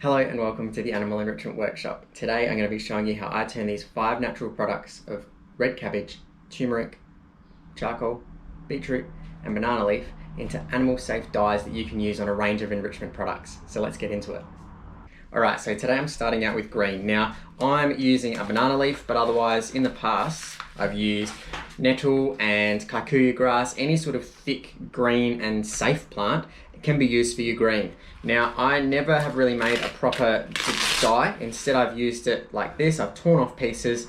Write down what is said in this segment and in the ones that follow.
Hello and welcome to the Animal Enrichment Workshop. Today I'm going to be showing you how I turn these 5 natural products of red cabbage, turmeric, charcoal, beetroot and banana leaf into animal safe dyes that you can use on a range of enrichment products. So let's get into it. Alright, so today I'm starting out with green. Now I'm using a banana leaf, but otherwise in the past I've used nettle and kikuyu grass. Any sort of thick green and safe plant can be used for your green. Now I never have really made a proper dye. Instead I've used it like this. I've torn off pieces.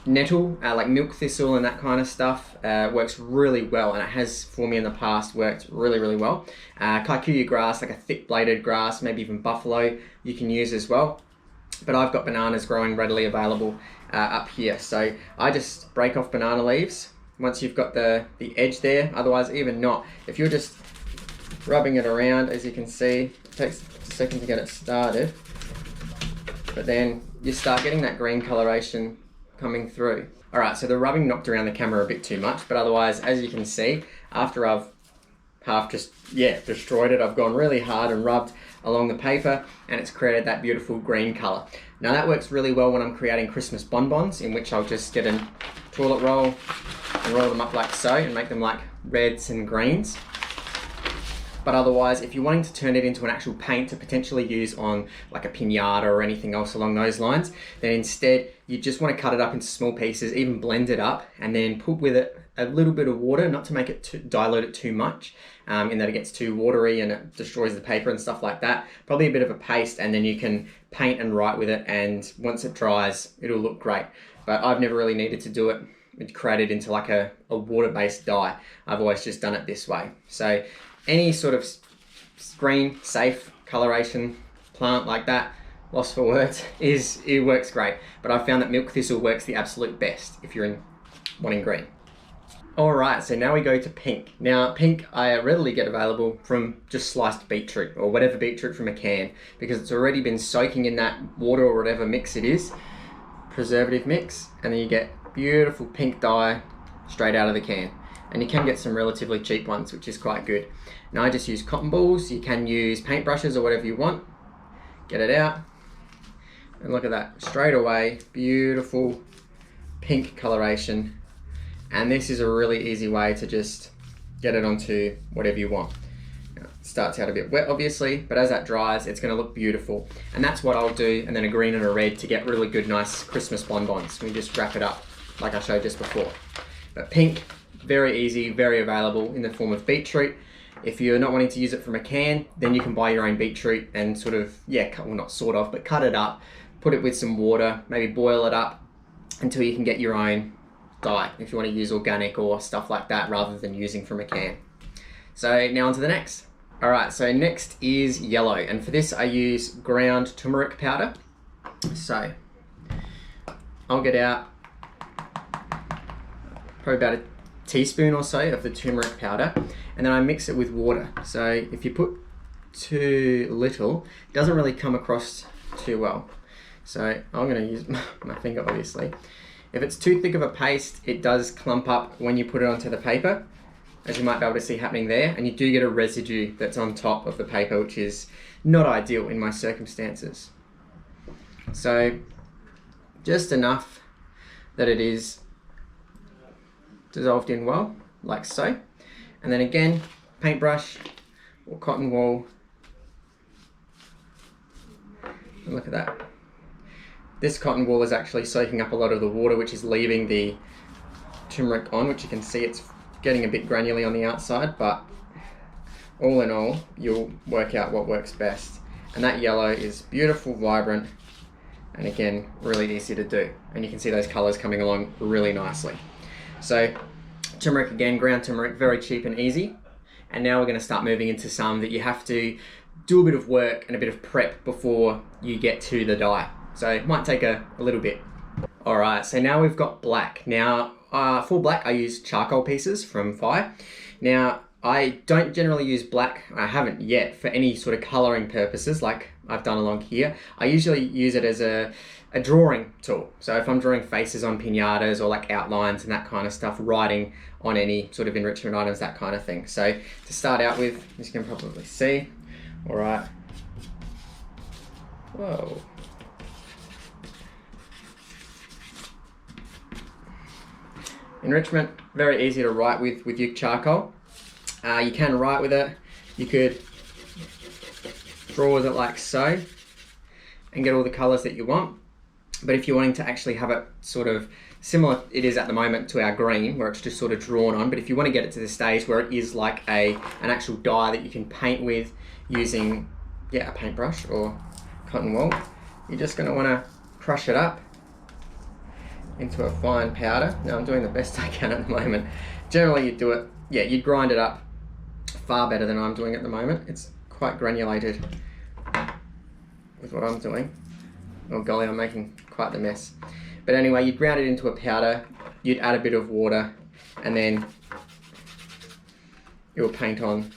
Nettle, like milk thistle and that kind of stuff, works really well, and it has for me in the past worked really well. Kikuyu grass, like a thick bladed grass, maybe even buffalo, you can use as well. But I've got bananas growing readily available up here, so I just break off banana leaves once you've got the edge there. Otherwise, even not, if you're just rubbing it around, as you can see, it takes a second to get it started, but then you start getting that green coloration coming through. Alright, so the rubbing knocked around the camera a bit too much, but otherwise, as you can see, after I've destroyed it, I've gone really hard and rubbed along the paper, and it's created that beautiful green color. Now that works really well when I'm creating Christmas bonbons, in which I'll just get a toilet roll and roll them up like so and make them like reds and greens. But otherwise, if you're wanting to turn it into an actual paint to potentially use on like a piñata or anything else along those lines, then instead you just want to cut it up into small pieces, even blend it up, and then put with it a little bit of water, not to make it dilute it too much, in that it gets too watery and it destroys the paper and stuff like that. Probably a bit of a paste, and then you can paint and write with it, and once it dries, it'll look great. But I've never really needed to do it and create it into like a water-based dye. I've always just done it this way. So any sort of green, safe coloration plant like that, lost for words, it works great. But I've found that milk thistle works the absolute best if you're wanting green. Alright, so now we go to pink. Now pink I readily get available from just sliced beetroot, or whatever beetroot from a can, because it's already been soaking in that water or whatever mix it is, preservative mix, and then you get beautiful pink dye straight out of the can. And you can get some relatively cheap ones, which is quite good. Now I just use cotton balls. You can use paintbrushes or whatever you want. Get it out, and look at that, straight away, beautiful pink coloration. And this is a really easy way to just get it onto whatever you want. Now, it starts out a bit wet obviously, but as that dries, it's gonna look beautiful. And that's what I'll do, and then a green and a red to get really good, nice Christmas bonbons. We just wrap it up like I showed just before. But pink, very easy, very available in the form of beetroot. If you're not wanting to use it from a can, then you can buy your own beetroot and sort of, cut it up, put it with some water, maybe boil it up until you can get your own dye, if you want to use organic or stuff like that rather than using from a can. So now on to the next. Alright, so next is yellow, and for this I use ground turmeric powder. So I'll get out probably about a teaspoon or so of the turmeric powder, and then I mix it with water. So if you put too little, it doesn't really come across too well. So I'm going to use my finger obviously. If it's too thick of a paste, it does clump up when you put it onto the paper, as you might be able to see happening there, and you do get a residue that's on top of the paper, which is not ideal in my circumstances. So just enough that it is dissolved in well, like so. And then again, paintbrush or cotton wool. And look at that. This cotton wool is actually soaking up a lot of the water, which is leaving the turmeric on, which you can see it's getting a bit granularly on the outside, but all in all, you'll work out what works best. And that yellow is beautiful, vibrant, and again, really easy to do. And you can see those colors coming along really nicely. So turmeric again, ground turmeric, very cheap and easy. And now we're going to start moving into some that you have to do a bit of work and a bit of prep before you get to the dye. So it might take a little bit. Alright, so now we've got black. Now for black I use charcoal pieces from Fire. Now I don't generally use black, I haven't yet, for any sort of colouring purposes like I've done along here. I usually use it as a drawing tool. So if I'm drawing faces on piñatas or like outlines and that kind of stuff, writing on any sort of enrichment items, that kind of thing. So to start out with, as you can probably see, all right, Whoa. Enrichment, very easy to write with your charcoal. You can write with it. You could draw with it like so and get all the colors that you want. But if you're wanting to actually have it sort of similar, it is at the moment, to our green, where it's just sort of drawn on, but if you want to get it to the stage where it is like an actual dye that you can paint with using, yeah, a paintbrush or cotton wool, you're just going to want to crush it up into a fine powder. Now I'm doing the best I can at the moment. Generally you'd do it, yeah, you'd grind it up far better than I'm doing at the moment. It's quite granulated with what I'm doing. Oh golly, I'm making quite the mess. But anyway, you'd ground it into a powder, you'd add a bit of water, and then it will paint on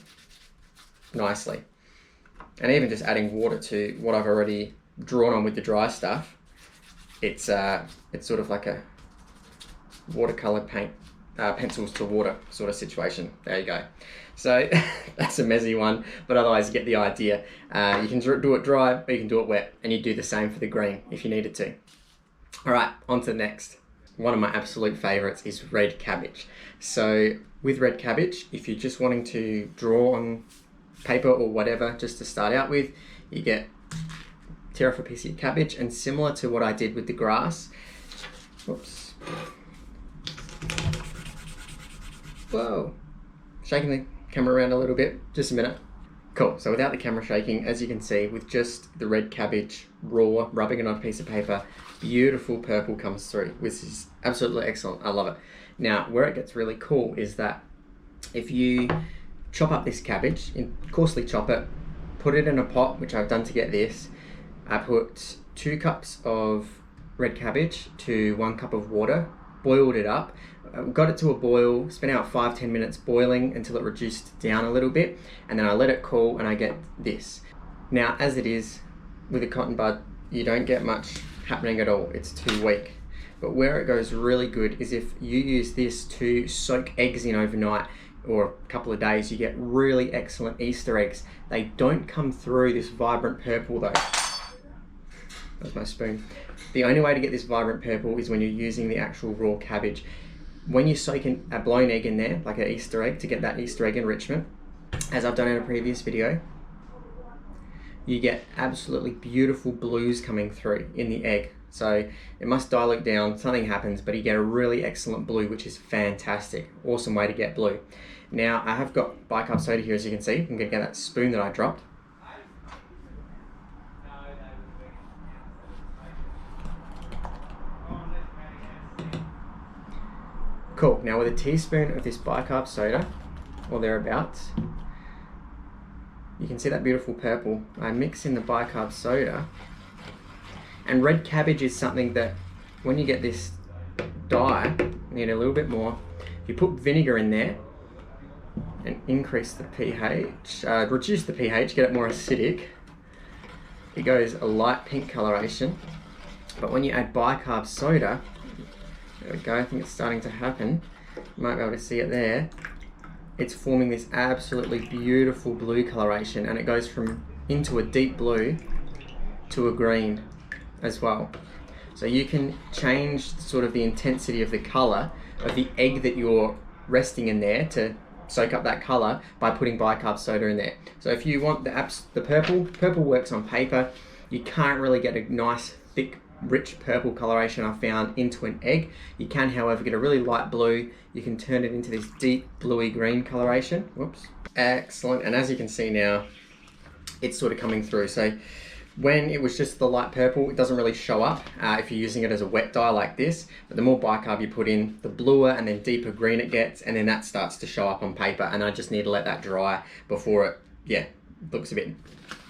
nicely. And even just adding water to what I've already drawn on with the dry stuff, it's sort of like a watercolor paint, pencils to water sort of situation. There you go. So that's a messy one, but otherwise you get the idea. You can do it dry, or you can do it wet, and you do the same for the green if you needed to. All right, on to the next. One of my absolute favorites is red cabbage. So with red cabbage, if you're just wanting to draw on paper or whatever, just to start out with, you tear off a piece of your cabbage, and similar to what I did with the grass, whoops, whoa, shaking the camera around a little bit, just a minute. Cool, so without the camera shaking, as you can see, with just the red cabbage raw, rubbing it on a piece of paper, beautiful purple comes through, which is absolutely excellent. I love it. Now, where it gets really cool is that if you chop up this cabbage, coarsely chop it, put it in a pot, which I've done to get this. I put 2 cups of red cabbage to 1 cup of water, boiled it up, got it to a boil, spent about 5-10 minutes boiling until it reduced down a little bit, and then I let it cool and I get this. Now, as it is with a cotton bud, you don't get much happening at all. It's too weak. But where it goes really good is if you use this to soak eggs in overnight or a couple of days, you get really excellent Easter eggs. They don't come through this vibrant purple though. That's my spoon. The only way to get this vibrant purple is when you're using the actual raw cabbage. When you soak in a blown egg in there, like an Easter egg, to get that Easter egg enrichment, as I've done in a previous video, you get absolutely beautiful blues coming through in the egg. So it must dilute down, something happens, but you get a really excellent blue, which is fantastic. Awesome way to get blue. Now I have got bicarb soda here, as you can see. I'm gonna get that spoon that I dropped. Cool, now with a teaspoon of this bicarb soda, or thereabouts, you can see that beautiful purple. I mix in the bicarb soda, and red cabbage is something that when you get this dye, you need a little bit more. If you put vinegar in there and increase the pH, reduce the pH, get it more acidic, it goes a light pink coloration. But when you add bicarb soda, there we go, I think it's starting to happen. You might be able to see it there. It's forming this absolutely beautiful blue coloration, and it goes from into a deep blue to a green as well. So you can change sort of the intensity of the color of the egg that you're resting in there to soak up that color by putting bicarb soda in there. So if you want the purple works on paper. You can't really get a nice thick rich purple coloration I found into an egg. You can, however, get a really light blue. You can turn it into this deep bluey green coloration. Whoops. Excellent. And as you can see now, it's sort of coming through. So when it was just the light purple, it doesn't really show up if you're using it as a wet dye like this. But the more bicarb you put in, the bluer and then deeper green it gets, and then that starts to show up on paper. And I just need to let that dry before it, looks a bit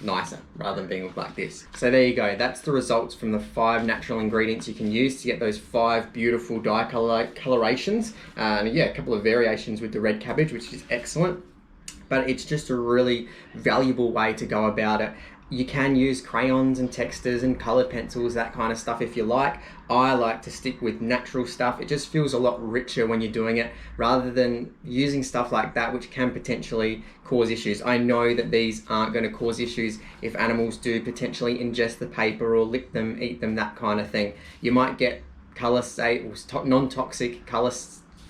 nicer rather than being like this. So there you go, that's the results from the 5 natural ingredients you can use to get those 5 beautiful dye colorations. And a couple of variations with the red cabbage, which is excellent. But it's just a really valuable way to go about it. You can use crayons and textures and colored pencils, that kind of stuff if you like. I like to stick with natural stuff. It just feels a lot richer when you're doing it, rather than using stuff like that, which can potentially cause issues. I know that these aren't going to cause issues if animals do potentially ingest the paper or lick them, eat them, that kind of thing. You might get color safe, non-toxic, color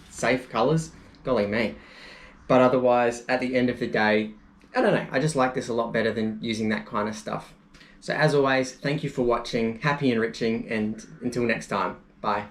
safe colors. Golly me. But otherwise, at the end of the day, I don't know, I just like this a lot better than using that kind of stuff. So as always, thank you for watching, happy enriching, and until next time, bye.